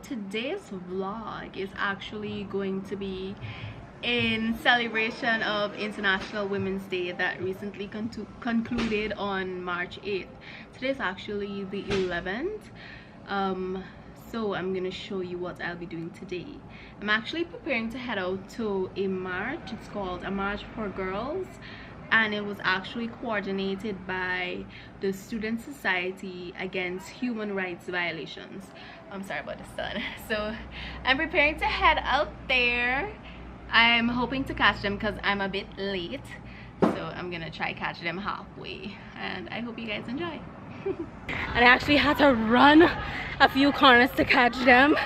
today's vlog is actually going to be in celebration of International Women's Day that recently concluded on March 8th. Today's actually the 11th. So I'm gonna show you what I'll be doing today. I'm actually preparing to head out to a march. It's called a March for Girls, and it was actually coordinated by the Student Society Against Human Rights Violations. I'm sorry about the sun. So I'm preparing to head out there. I'm hoping to catch them because I'm a bit late, so I'm gonna try catch them halfway, and I hope you guys enjoy. And I actually had to run a few corners to catch them.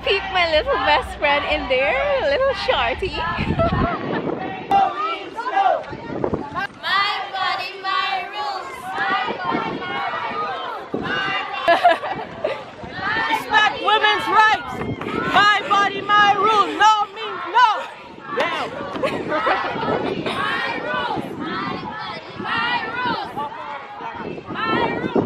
Peep my little best friend in there, little shorty. My body, my rules. My body, my rules. Respect women's rights. My body, my rules. No means no. Now. My rules. My body, my rules. My rules.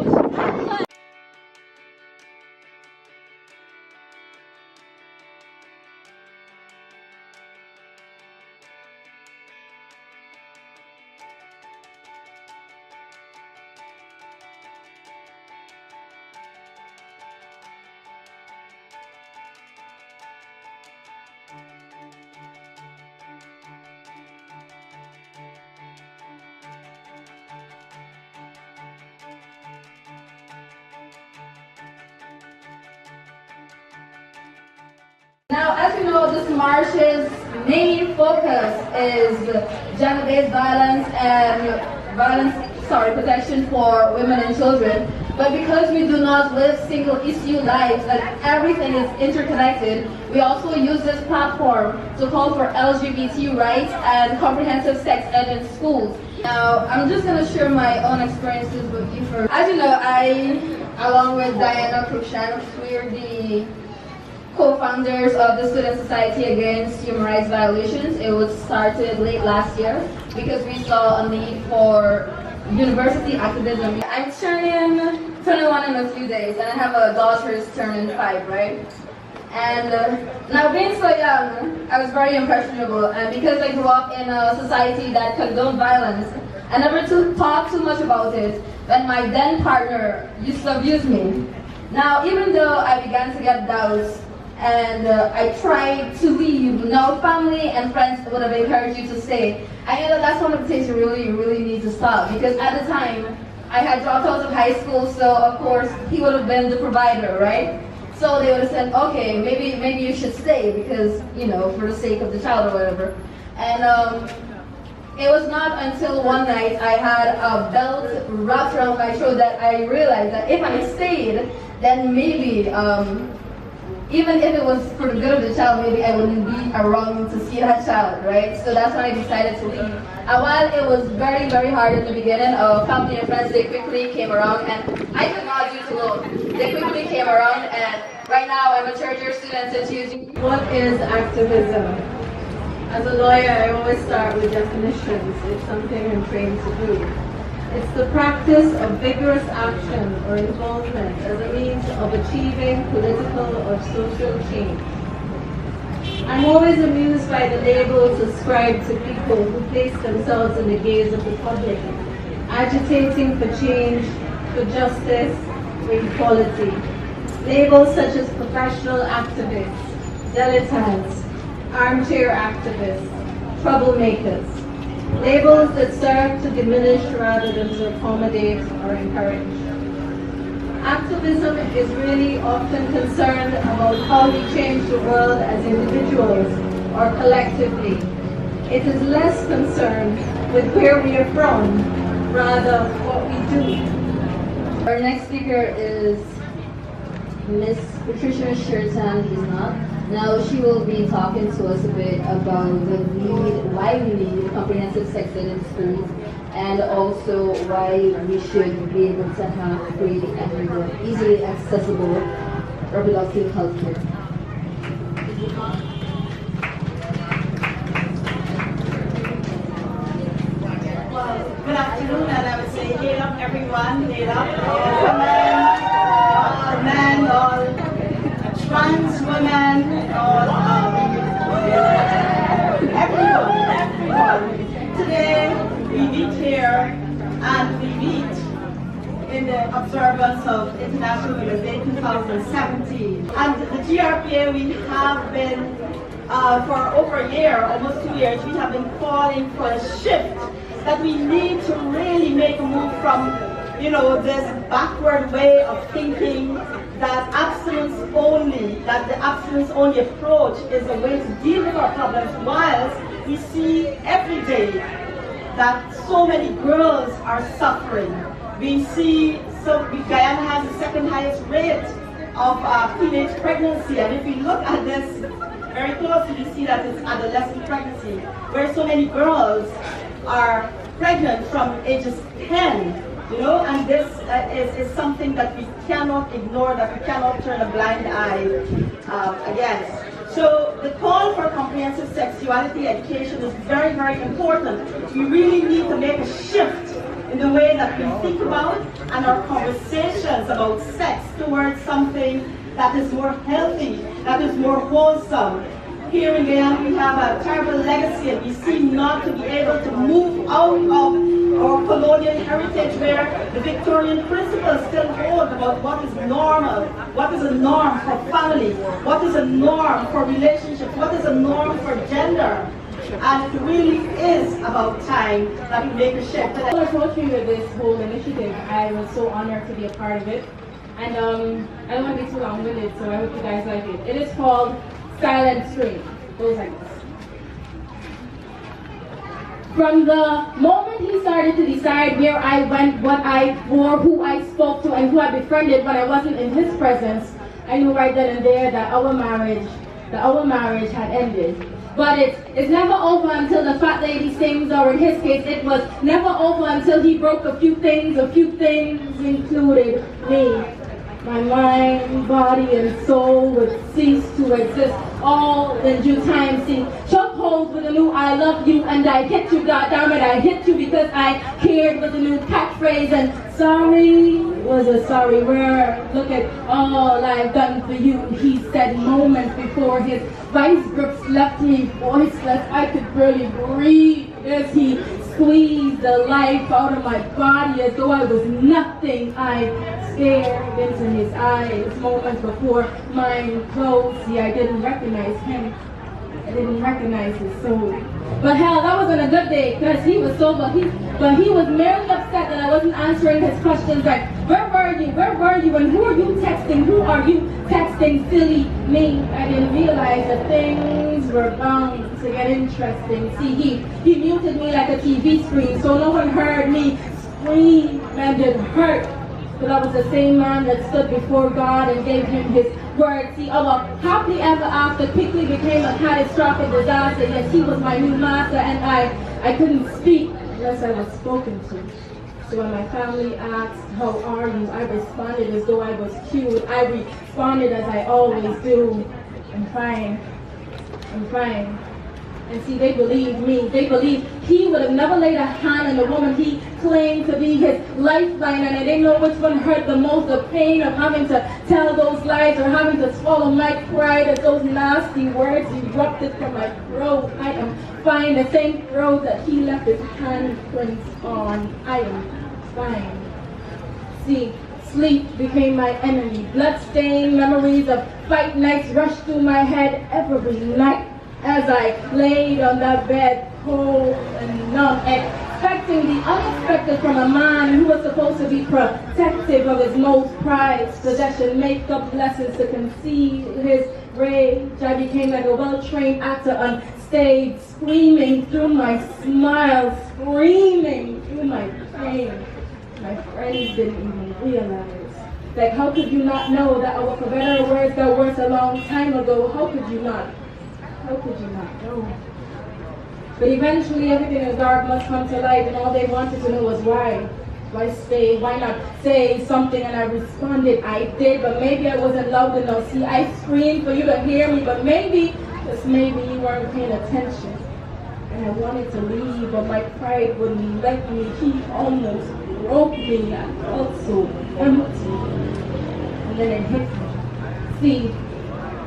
Now, as you know, this march's main focus is gender-based violence and protection for women and children. But because we do not live single-issue lives, like everything is interconnected, we also use this platform to call for LGBT rights and comprehensive sex ed in schools. Now, I'm just going to share my own experiences with you first. As you know, I, along with Guyana, we're the co-founders of the Student Society Against Human Rights Violations. It was started late last year because we saw a need for university activism. I'm turning 21 in a few days, and I have a daughter who's turning 5, right? And now being so young, I was very impressionable, and because I grew up in a society that condoned violence, I never thought too much about it when my then partner used to abuse me. Now, even though I began to get doubts, and I tried to leave, now family and friends would have encouraged you to stay. I know that that's one of the things you really need to stop, because at the time, I had dropped out of high school, so of course, he would have been the provider, right? So they would have said, okay, maybe you should stay, because, you know, for the sake of the child or whatever. And it was not until one night I had a belt wrapped around my throat that I realized that if I stayed, then maybe, even if it was for the good of the child, maybe I wouldn't be around to see that child, right? So that's when I decided to leave. And while it was very hard at the beginning, family and friends, they quickly came around, and I could not do it alone. They quickly came around, and right now I'm a third year student at Hughes. What is activism? As a lawyer, I always start with definitions. It's something I'm trained to do. It's the practice of vigorous action or involvement as a means of achieving political or social change. I'm always amused by the labels ascribed to people who place themselves in the gaze of the public, agitating for change, for justice, for equality. Labels such as professional activists, dilettantes, armchair activists, troublemakers. Labels that serve to diminish rather than to accommodate or encourage. Activism is really often concerned about how we change the world as individuals or collectively. It is less concerned with where we are from, rather what we do. Our next speaker is Miss Patricia Shertan. Now she will be talking to us a bit about the need, why we need comprehensive sex ed in schools, and also why we should be able to have free and easily accessible reproductive health care. Good afternoon, and I would say hail up everyone, hail up all men, all trans women, all everyone. Today we meet here and we meet in the observance of International Women's Day 2017. And the GRPA, we have been for over a year, almost 2 years, we have been calling for a shift, that we need to really make a move from, this backward way of thinking that the abstinence only approach is a way to deal with our problems, whilst we see every day that so many girls are suffering. We see, Guyana has the second highest rate of teenage pregnancy, and if we look at this very closely, we see that it's adolescent pregnancy, where so many girls are pregnant from ages 10, and this is something that we cannot ignore, that we cannot turn a blind eye against. So the call for comprehensive sexuality education is very, very important. We really need to make a shift in the way that we think about and our conversations about sex towards something that is more healthy, that is more wholesome. Here in Guyana, we have a terrible legacy, and we seem not to be able to move out of our colonial heritage, where the Victorian principles still hold about what is normal, what is a norm for family, what is a norm for relationships, what is a norm for gender. And it really is about time that we make a shift. When I approached me with this whole initiative, I was so honored to be a part of it. And I don't want to be too long-winded, so I hope you guys like it. It is called Silent Stream. Goes like this. From the moment he started to decide where I went, what I wore, who I spoke to, and who I befriended when I wasn't in his presence, I knew right then and there that our marriage had ended. But it's never over until the fat lady sings, or in his case, it was never over until he broke a few things included me. My mind, body, and soul would cease to exist, all in due time. See, chokeholds with a new I love you, and I hit you, goddammit, I hit you because I cared with a new catchphrase, and sorry was a sorry word. Look at all I've done for you, he said moments before his vice grips left me voiceless. I could barely breathe as he squeezed the life out of my body as though I was nothing. I stared into his eyes moments before mine closed. See, I didn't recognize him. I didn't recognize his soul. But hell, that wasn't a good day because he was sober. But he was merely upset that I wasn't answering his questions like, where were you? Where were you? And who are you texting? Who are you texting? Silly me. I didn't realize that things were bound to get interesting. See, he muted me like a TV screen so no one heard me scream and it hurt. But I was the same man that stood before God and gave him his word. See, our happily ever after quickly became a catastrophic disaster. Yes, he was my new master, and I couldn't speak unless I was spoken to. So when my family asked, how are you? I responded as though I was cute. I responded as I always do. I'm fine. I'm fine. And see, they believed me. They believed he would have never laid a hand on the woman he claimed to be his lifeline, and I didn't know which one hurt the most, the pain of having to tell those lies or having to swallow my pride as those nasty words erupted from my throat. I am fine, the same throat that he left his handprints on. I am fine. See, sleep became my enemy. Blood-stained memories of fight nights rushed through my head every night. As I laid on that bed, cold and numb, expecting the unexpected from a man who was supposed to be protective of his most prized possession, makeup lessons to conceal his rage. I became like a well-trained actor, stayed screaming through my smile, screaming through my pain. My friends didn't even realize. Like, how could you not know that our for better words that words a long time ago? How could you not? How could you not know? But eventually everything in the dark must come to light, and all they wanted to know was why. Why stay? Why not say something? And I responded, I did, but maybe I wasn't loud enough. See, I screamed for you to hear me, but maybe, just maybe you weren't paying attention. And I wanted to leave, but my pride wouldn't let me. He almost broke me. I felt so empty. And then it hit me. See,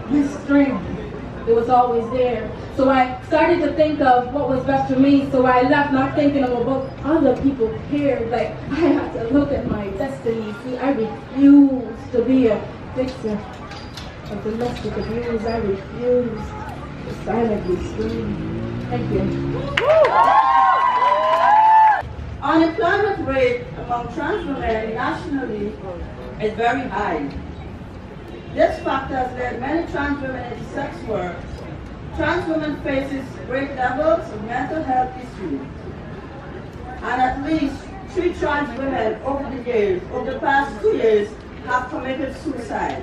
my strength, it was always there. So I started to think of what was best for me, so I left not thinking of what other people cared. Like, I had to look at my destiny. See, I refused to be a victim of domestic abuse. I refused to silently scream. Thank you. Unemployment rate among trans women nationally is very high. This factor has led many trans women into sex work. Trans women faces great levels of mental health issues. And at least 3 trans women over the past 2 years, have committed suicide.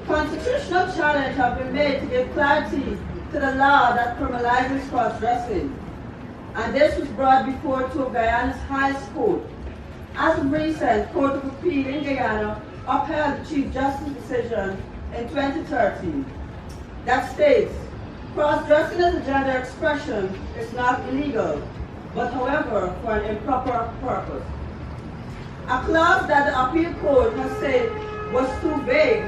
Constitutional challenges have been made to give clarity to the law that criminalizes cross-dressing. And this was brought before 2 of Guyana's highest court. As of recent, Court of Appeal in Guyana upheld the Chief Justice's decision in 2013 that states, cross-dressing as a gender expression is not illegal, but however, for an improper purpose. A clause that the appeal court has said was too vague,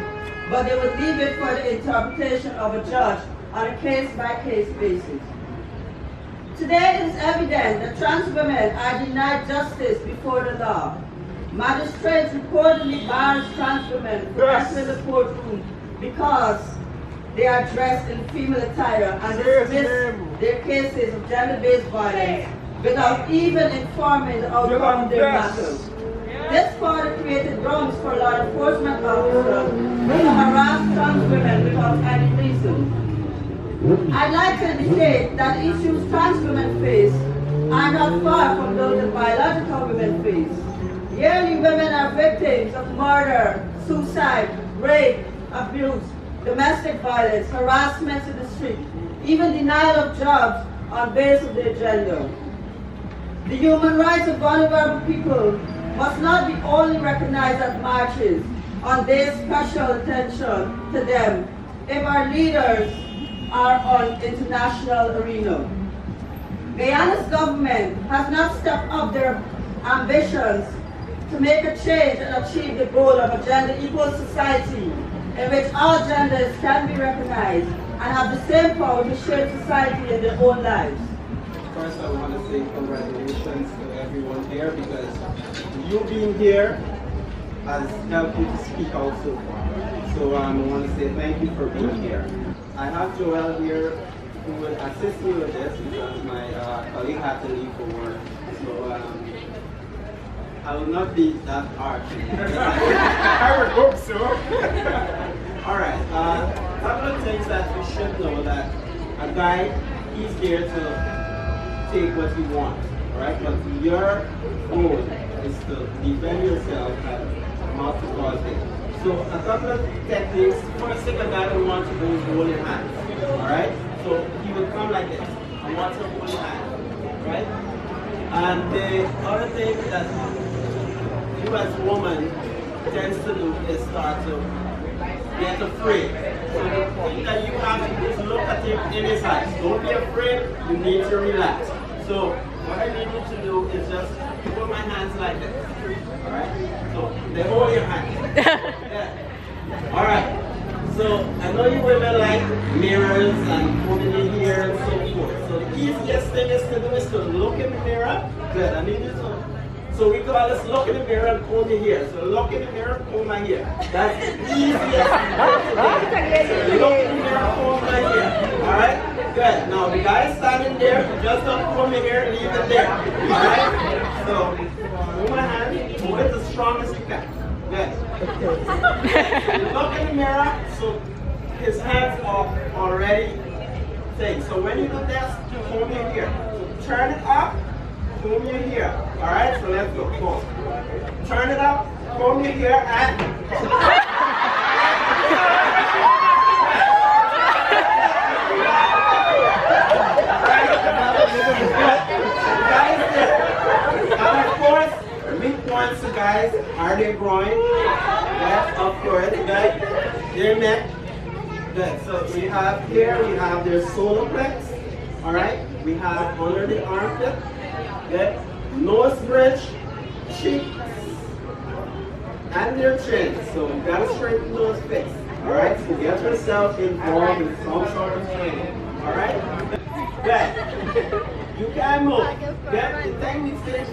but they would leave it for the interpretation of a judge on a case-by-case basis. Today it is evident that trans women are denied justice before the law. Magistrates reportedly bars trans women from entering the courtroom because they are dressed in female attire and dismiss their cases of gender-based violence without even informing the outcome of their matters. This further created grounds for law enforcement officers to harass trans women without any reason. I'd like to indicate that issues trans women face are not far from those that biological women face. Yearly, women are victims of murder, suicide, rape, abuse, domestic violence, harassment in the street, even denial of jobs on basis of their gender. The human rights of vulnerable people must not be only recognized at marches on this special attention to them if our leaders are on international arena. Guyana's government has not stepped up their ambitions to make a change and achieve the goal of a gender-equal society in which all genders can be recognized and have the same power to shape society in their own lives. First, I want to say congratulations to everyone here, because you being here has helped you to speak out so far. So I want to say thank you for being here. I have Joel here who will assist me with this because my colleague had to leave for work. So I will not be that harsh. I would hope so. Alright, a couple of things that we should know: that a guy, he's here to take what you want, alright? But your goal is to defend yourself and not to cause it. So a couple of techniques. First thing, a guy will want to do is hold your hand, alright? So he will come like this. I want to hold your hand, right? And the other thing that you as a woman tends to do is start to get afraid. So the thing that you have to do is look at him in his eyes. Don't be afraid, you need to relax. So what I need you to do is just put my hands like this. Alright? So they hold your hands. Yeah. Alright. So I know you women like mirrors and putting in here and so forth. So the easiest thing is to do is to look in the mirror. Good. I need you to. So we call this look in the mirror and comb your hair. So look in the mirror, comb my hair. That's the easiest thing. So look in the mirror, comb my hair. Alright? Good. Now the guy is standing there, just don't comb your hair, leave it there. Alright? So hold my hand, hold it as strong as you can. Good. Look in the mirror, so his hands are already thing. So when you do this, comb your hair. So turn it up, comb your hair. Alright, so let's go. Comb. Turn it up, comb your hair, and and of course, meat points, so guys, are they growing? Yes, of course, good. Their neck, good. So we have here, we have their solar plex, alright? We have under the armpit, good. Nose bridge, cheeks, and their chin. So you gotta straighten those face, alright? So get yourself involved in some sort of training, alright? Good. You can move. Good. The thing needs to do is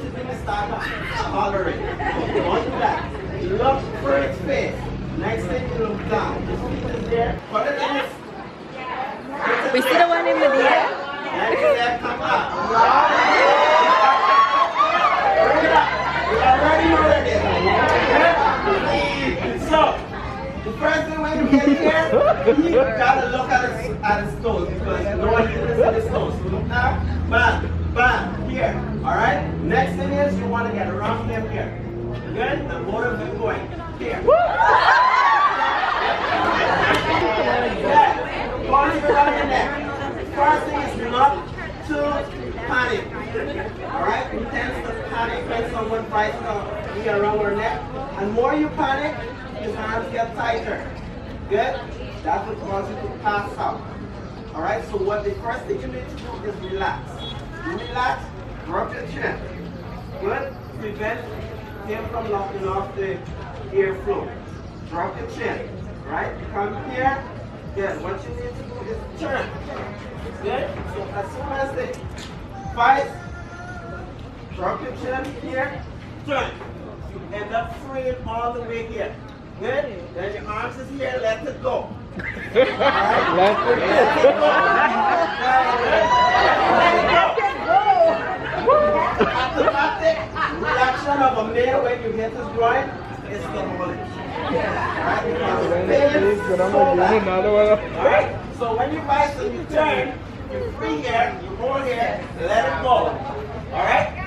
start hollering. Don't do that. Look for its face. Next thing you look down. The feet is there. Put it in its. We see the one in the air. Let it there come up. Bring it up. You are ready already. So, the first thing when you get here, you gotta look at his toes because no one can see his toes. So look now, bam, bam, here. Alright? Next thing is you want to get around them here. Good? The motor is going here. Good. Pulling around the neck. First thing is not to panic. Alright? We tend to panic when someone tries to be around our neck. And more you panic, his arms get tighter. Good? That will cause you to pass out. Alright, so what the first thing you need to do is relax. You relax, drop your chin. Good? Prevent him from knocking off the airflow. Drop your chin. Right? Come here. Good. What you need to do is turn. Good? So as soon as they fight, drop your chin here, turn. You end up freeing all the way here. Good? Then your arms is here, let it go. Alright? Let it go. Automatic reaction of a male when you hit his groin is the hold. Alright? Because the pain is so bad. Alright? So when you bite and you turn, you free here, you hold here, let it go. Alright?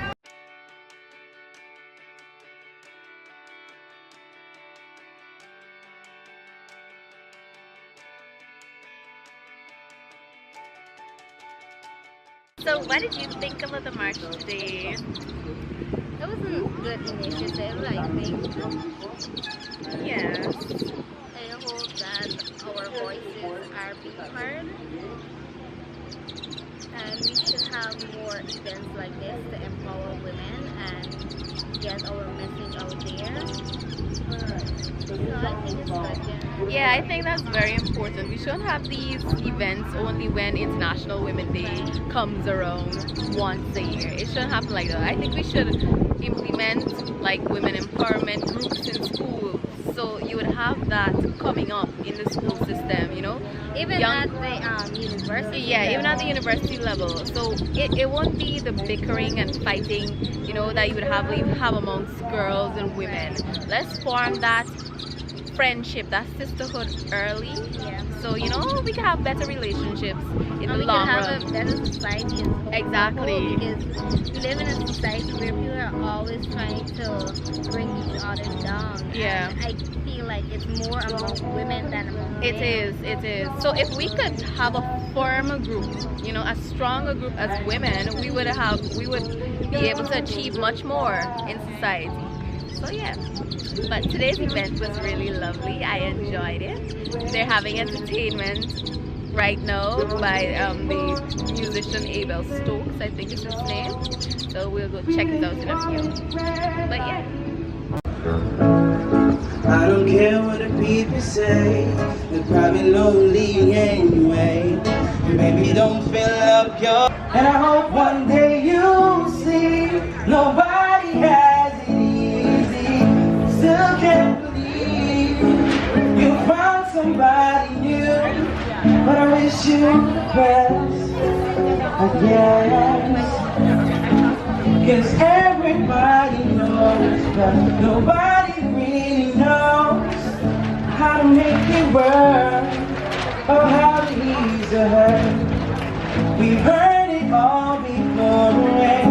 So what did you think about the march today? It was a good initiative, I think. Yes. I hope that our voices are being heard. And we should have more events like this to empower women and get our message out there. So I think it's good, Yeah, I think that's very important. We shouldn't have these events only when International Women's Day comes around once a year. It shouldn't happen like that. I think we should implement like women empowerment groups in schools. So you would have that coming up in the school system, you know? Even at the university Yeah, level. even at the university level. So it won't be the bickering and fighting, you know, that you would have amongst girls and women. Let's form that friendship, that sisterhood early. Yeah. So, you know, we can have better relationships in the And we long can run. have a better society as a whole. Exactly. Because we live in a society where people are always trying to bring each other down. Yeah. And I feel like it's more among women than among men. It is. So if we could have a firm group, you know, as strong a group as women, we would be able to achieve much more in society. So yeah. But today's event was really lovely. I enjoyed it. They're having entertainment right now by the musician Abel Stokes, I think is his name. So we'll go check it out in a few. But yeah. I don't care what the people say, they're probably lonely anyway. Maybe don't fill up your... And I hope one day you'll see nobody has it easy. Still can't believe you found somebody new, but I wish you the best, I guess. Cause everybody knows, but nobody really knows how to make it work or how to please her. We've heard it all before.